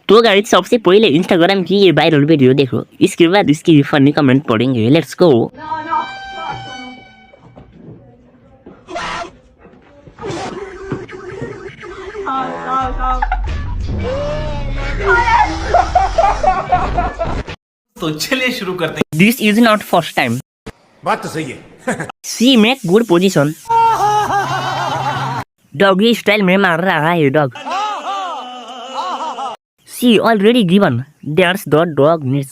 तो गाइस सबसे पहले इंस्टाग्राम की ये वायरल वीडियो देखो, इसके बाद इसकी फनी कमेंट पढ़ेंगे। Let's go. तो चलिए शुरू करते हैं। This is not first time. बात तो सही है। See make good position. Doggy style में मार रहा है dog. See already given that's the dog needs.